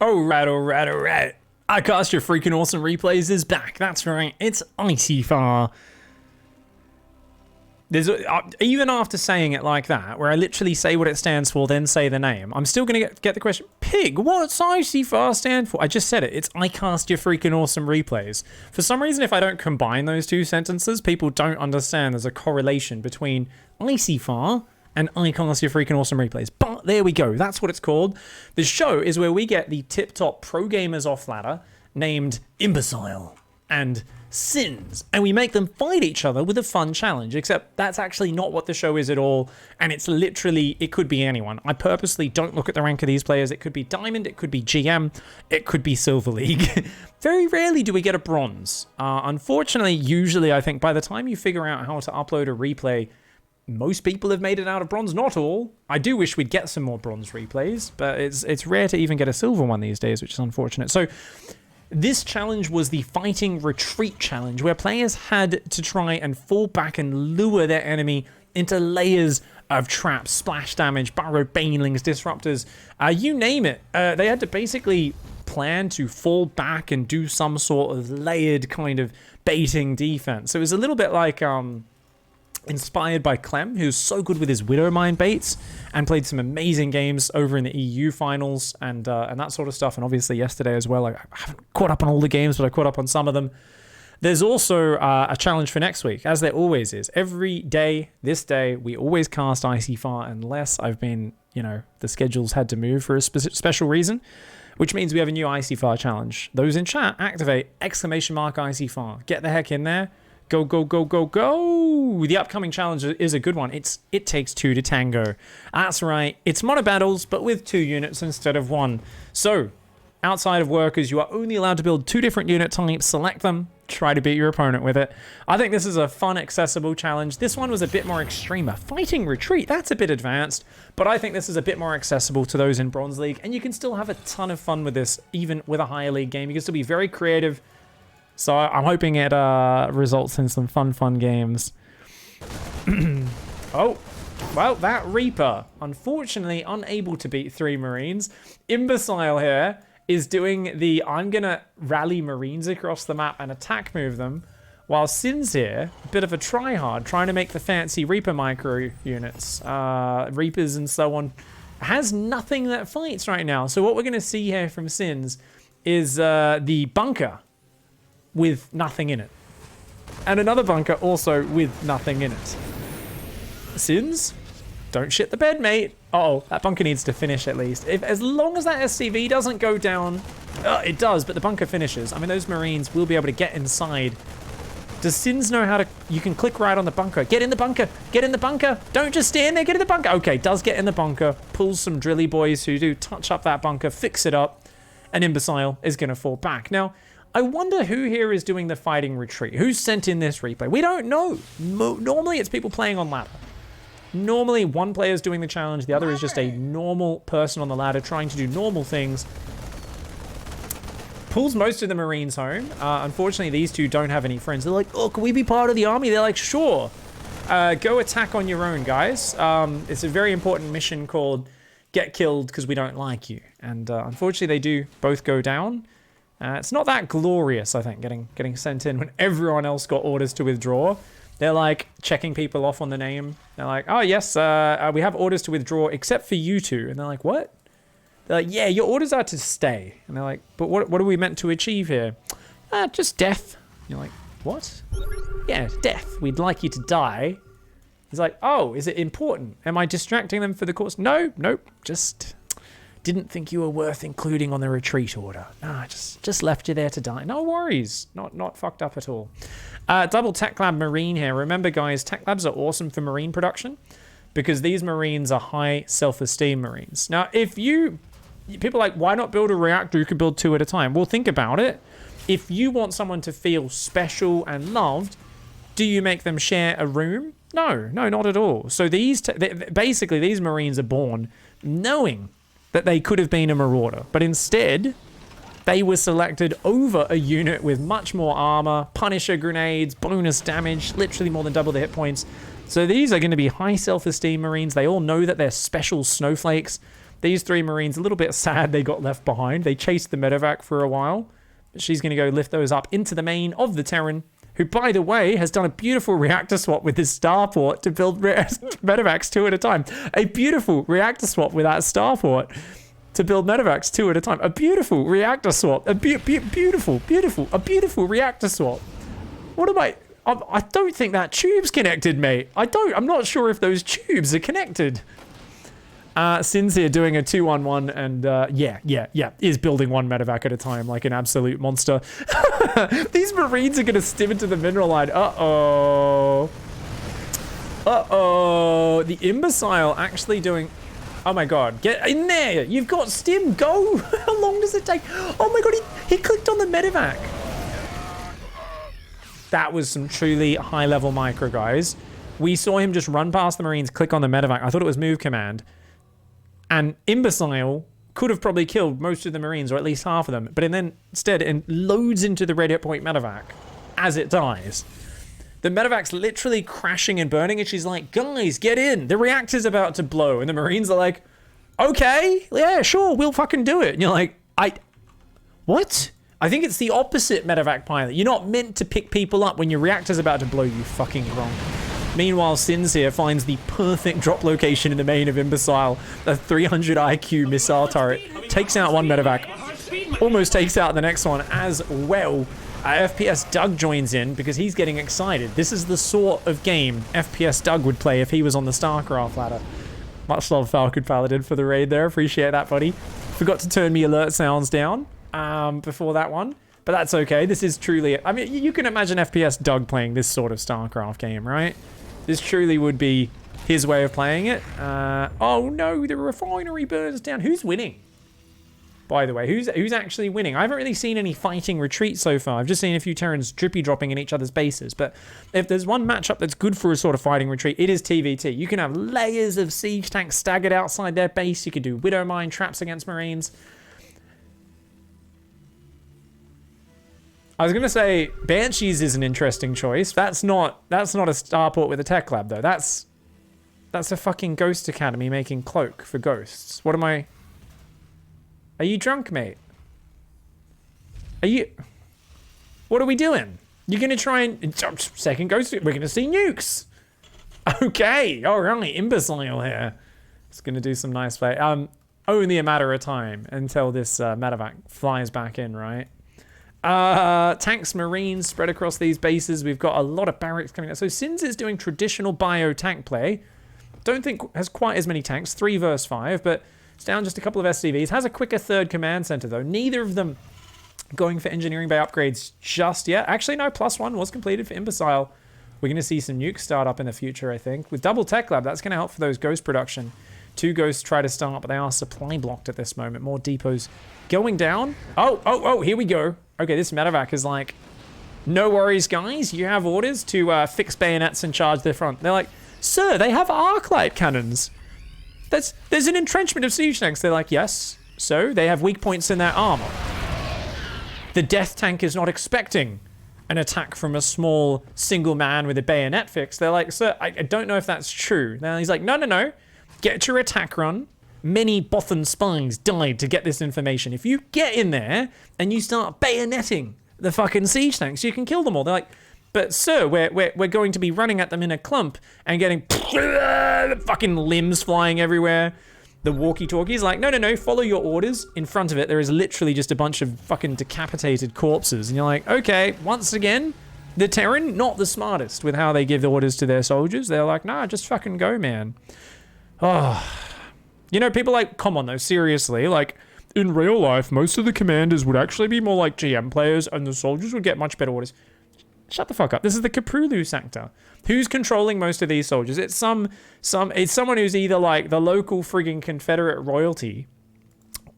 Alright. I cast your freaking awesome replays is back. That's right, it's Icyfar. There's even after saying it like that, where I literally say what it stands for, then say the name, I'm still gonna get the question. Pig, what's Icyfar stand for? I just said it. It's I cast your freaking awesome replays. For some reason, if I don't combine those two sentences, people don't understand there's a correlation between Icyfar and I cast your freaking awesome replays. But there we go. That's what it's called. The show is where we get the tip-top pro gamers off ladder named Imbecile and Sins, and we make them fight each other with a fun challenge, except that's actually not what the show is at all, and it's literally, it could be anyone. I purposely don't look at the rank of these players. It could be Diamond, it could be GM, it could be Silver League. Very rarely do we get a bronze. Unfortunately, usually I think by the time you figure out how to upload a replay, most people have made it out of bronze, not all. I do wish we'd get some more bronze replays, but it's rare to even get a silver one these days, which is unfortunate. So this challenge was the FightingRetreat challenge, where players had to try and fall back and lure their enemy into layers of traps, splash damage, burrowed banelings, disruptors, you name it. They had to basically plan to fall back and do some sort of layered kind of baiting defense. So it was a little bit like inspired by Clem, who's so good with his Widowmine baits and played some amazing games over in the EU finals and that sort of stuff. And obviously yesterday as well. I haven't caught up on all the games, but I caught up on some of them. There's also a challenge for next week, as there always is. Every day, this day, we always cast Icyfar unless I've been, the schedule's had to move for a special reason, which means we have a new Icyfar challenge. Those in chat, activate !Icyfar. Get the heck in there. Go, go, go, go, go! The upcoming challenge is a good one. It takes 2 to tango. That's right. It's mono battles, but with 2 units instead of 1. So, outside of workers, you are only allowed to build 2 different unit types. Select them. Try to beat your opponent with it. I think this is a fun, accessible challenge. This one was a bit more extreme. FightingRetreat, that's a bit advanced, but I think this is a bit more accessible to those in Bronze League, and you can still have a ton of fun with this, even with a higher league game. You can still be very creative. So I'm hoping it results in some fun games. Oh, well, that Reaper, unfortunately unable to beat 3 Marines. Imbecile here is doing the I'm going to rally Marines across the map and attack move them, while Sins here, a bit of a try-hard, trying to make the fancy Reaper micro units, Reapers and so on, has nothing that fights right now. So what we're going to see here from Sins is the bunker with nothing in it. And another bunker also with nothing in it. Sins, don't shit the bed, mate. Uh-oh, that bunker needs to finish at least. As long as that SCV doesn't go down, it does, but the bunker finishes. I mean, those Marines will be able to get inside. Does Sins know how to... You can click right on the bunker. Get in the bunker. Get in the bunker. Don't just stand there. Get in the bunker. Okay, does get in the bunker. Pulls some drilly boys who do touch up that bunker, fix it up, and Imbecile is going to fall back. Now, I wonder who here is doing the FightingRetreat. Who's sent in this replay? We don't know. Normally, it's people playing on ladder. Normally, one player is doing the challenge. The other is just a normal person on the ladder trying to do normal things. Pulls most of the Marines home. Unfortunately, these two don't have any friends. They're like, oh, can we be part of the army? They're like, sure. Go attack on your own, guys. It's a very important mission called Get Killed Because We Don't Like You. And unfortunately, they do both go down. It's not that glorious, I think, getting sent in when everyone else got orders to withdraw. They're like checking people off on the name. They're like, oh yes, we have orders to withdraw except for you two. And they're like, what? They're like, yeah, your orders are to stay. And they're like, but what are we meant to achieve here? Just death. And you're like, what? Yeah, death. We'd like you to die. He's like, oh, is it important? Am I distracting them for the cause? No, nope, just... Didn't think you were worth including on the retreat order. Nah, just left you there to die. No worries. Not fucked up at all. Double Tech Lab Marine here. Remember, guys, Tech Labs are awesome for Marine production because these Marines are high self-esteem Marines. Now, if people are like, why not build a reactor? You can build 2 at a time. Well, think about it. If you want someone to feel special and loved, do you make them share a room? No, not at all. So basically, these Marines are born knowing that they could have been a marauder, but instead they were selected over a unit with much more armor, Punisher grenades, bonus damage, literally more than double the hit points. So these are going to be high self-esteem Marines. They all know that they're special snowflakes. These 3 Marines, a little bit sad they got left behind. They chased the medevac for a while. But she's going to go lift those up into the main of the Terran, who, by the way, has done a beautiful reactor swap with his starport to build medevacs 2 at a time. A beautiful reactor swap with that starport to build medevacs 2 at a time. A beautiful reactor swap. A beautiful reactor swap. What am I don't think that tube's connected, mate. I'm not sure if those tubes are connected. Sin's here doing a 2-1-1 and yeah, is building 1 medevac at a time like an absolute monster. These Marines are gonna stim into the mineral line. Uh-oh. The imbecile actually doing... Oh my god, get in there! You've got stim, go! How long does it take? Oh my god, he clicked on the medevac. That was some truly high-level micro, guys. We saw him just run past the Marines, click on the medevac. I thought it was move command. And imbecile could have probably killed most of the Marines, or at least half of them. But then instead, it loads into the red hit point medevac as it dies. The medevac's literally crashing and burning, and she's like, guys, get in. The reactor's about to blow. And the Marines are like, okay, yeah, sure, we'll fucking do it. And you're like, what? I think it's the opposite medevac pilot. You're not meant to pick people up when your reactor's about to blow, you fucking wrong. Meanwhile, Sins here finds the perfect drop location in the main of Imbecile. A 300 IQ missile turret. Takes out 1 medevac. Almost takes out the next one as well. FPS Doug joins in because he's getting excited. This is the sort of game FPS Doug would play if he was on the StarCraft ladder. Much love, Falcon Paladin, for the raid there. Appreciate that, buddy. Forgot to turn me alert sounds down before that one. But that's okay. This is truly... I mean, you can imagine FPS Doug playing this sort of StarCraft game, right? This truly would be his way of playing it. Oh no, the refinery burns down. Who's winning? By the way, who's actually winning? I haven't really seen any fighting retreat so far. I've just seen a few Terrans drippy dropping in each other's bases. But if there's one matchup that's good for a sort of fighting retreat, it is TVT. You can have layers of siege tanks staggered outside their base. You can do Widow Mine traps against Marines. I was gonna say Banshees is an interesting choice. That's not a starport with a tech lab though. That's a fucking Ghost Academy making cloak for ghosts. What am I? Are you drunk, mate? Are you? What are we doing? You're gonna try and second Ghost? We're gonna see nukes. Okay, all right, imbecile here. It's gonna do some nice play. Only a matter of time until this medevac flies back in, right? Tanks, Marines spread across these bases. We've got a lot of barracks coming out. So Sins is doing traditional bio tank play. Don't think has quite as many tanks, 3 versus 5, but it's down just a couple of SCVs. Has a quicker 3rd command center though. Neither of them going for engineering bay upgrades just yet. Actually, no, +1 was completed for Imbecile. We're going to see some nukes start up in the future, I think. With double tech lab, that's going to help for those ghost production. 2 ghosts try to start, but they are supply blocked at this moment. More depots going down. Oh, here we go. Okay, this medevac is like, no worries, guys. You have orders to fix bayonets and charge their front. They're like, sir, they have arc light cannons. There's an entrenchment of siege tanks. They're like, yes. So they have weak points in their armor. The death tank is not expecting an attack from a small single man with a bayonet fix. They're like, sir, I don't know if that's true. Now he's like, no. Get your attack run. Many Bothan spies died to get this information. If you get in there and you start bayoneting the fucking siege tanks, you can kill them all. They're like, but sir, we're going to be running at them in a clump and getting fucking limbs flying everywhere. The walkie-talkie's like, no, follow your orders. In front of it, there is literally just a bunch of fucking decapitated corpses. And you're like, okay, once again, the Terran, not the smartest with how they give orders to their soldiers. They're like, nah, just fucking go, man. Oh... You know, people like, come on though, seriously, like, in real life, most of the commanders would actually be more like GM players and the soldiers would get much better orders. Shut the fuck up. This is the Caprulu sector. Who's controlling most of these soldiers? It's it's someone who's either like the local frigging Confederate royalty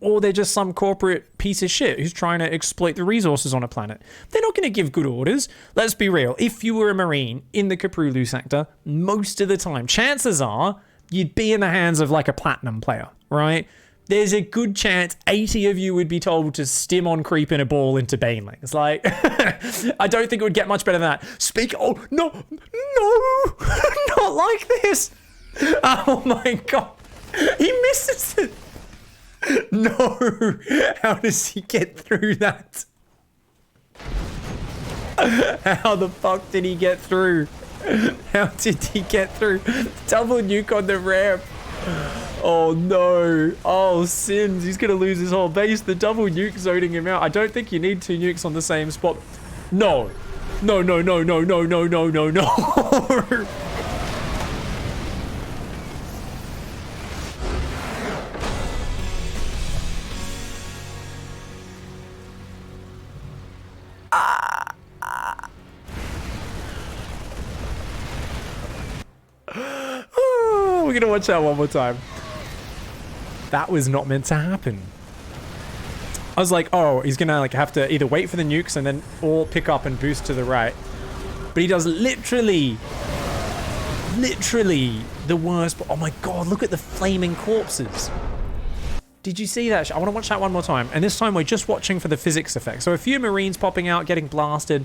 or they're just some corporate piece of shit who's trying to exploit the resources on a planet. They're not going to give good orders. Let's be real. If you were a Marine in the Caprulu sector, most of the time, chances are you'd be in the hands of like a platinum player, right? There's a good chance 80 of you would be told to stim on creep in a ball into banelings. Like, I don't think it would get much better than that. Oh, no, not like this. Oh my God. He misses it. No! How does he get through that? How the fuck did he get through? How did he get through? Double nuke on the ramp. Oh no. Oh, Sins. He's going to lose his whole base. The double nuke zoning him out. I don't think you need 2 nukes on the same spot. No. No, no, no, no, no, no, no, no, no. We're gonna watch that one more time. That was not meant to happen. I was like, oh, he's gonna like have to either wait for the nukes and then or pick up and boost to the right. But he does literally the worst. Oh my god, look at the flaming corpses. Did you see that? I want to watch that one more time. And this time we're just watching for the physics effect. So a few Marines popping out, getting blasted.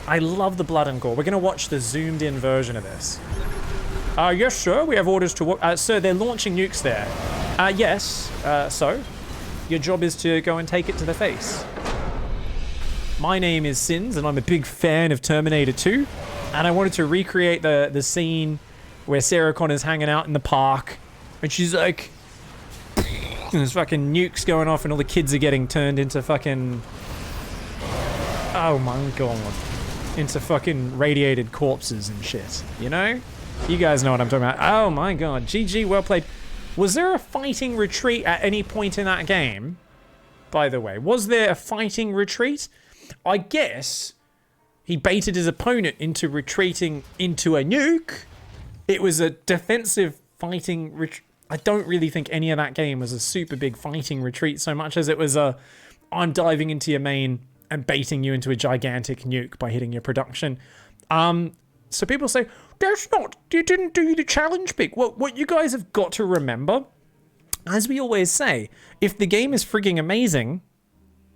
I love the blood and gore. We're gonna watch the zoomed in version of this. Yes, sir. We have orders to... sir, they're launching nukes there. Yes. So, your job is to go and take it to the face. My name is Sins, and I'm a big fan of Terminator 2. And I wanted to recreate the scene where Sarah Connor's hanging out in the park. And she's like... And there's fucking nukes going off, and all the kids are getting turned into fucking... Oh my god. Into fucking radiated corpses and shit. You know? You guys know what I'm talking about. Oh my god. GG, well played. Was there a fighting retreat at any point in that game? By the way, was there a fighting retreat? I guess he baited his opponent into retreating into a nuke. It was a defensive fighting retreat. I don't really think any of that game was a super big fighting retreat so much as it was a I'm diving into your main and baiting you into a gigantic nuke by hitting your production. So people say, that's not, you didn't do the challenge pick. Well, what you guys have got to remember, as we always say, if the game is frigging amazing,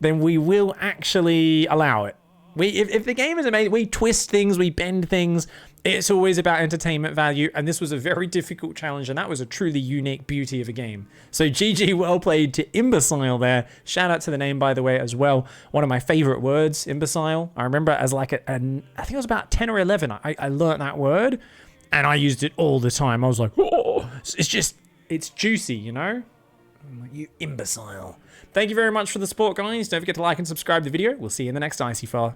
then we will actually allow it. If the game is amazing, we twist things, we bend things. It's always about entertainment value, and this was a very difficult challenge, and that was a truly unique beauty of a game. So GG, well played to Imbecile there. Shout out to the name, by the way, as well. One of my favorite words, Imbecile. I remember as like I think it was about 10 or 11, I learned that word, and I used it all the time. I was like, oh, it's juicy, you know? I'm like, you imbecile. Thank you very much for the support, guys. Don't forget to like and subscribe to the video. We'll see you in the next Icyfar.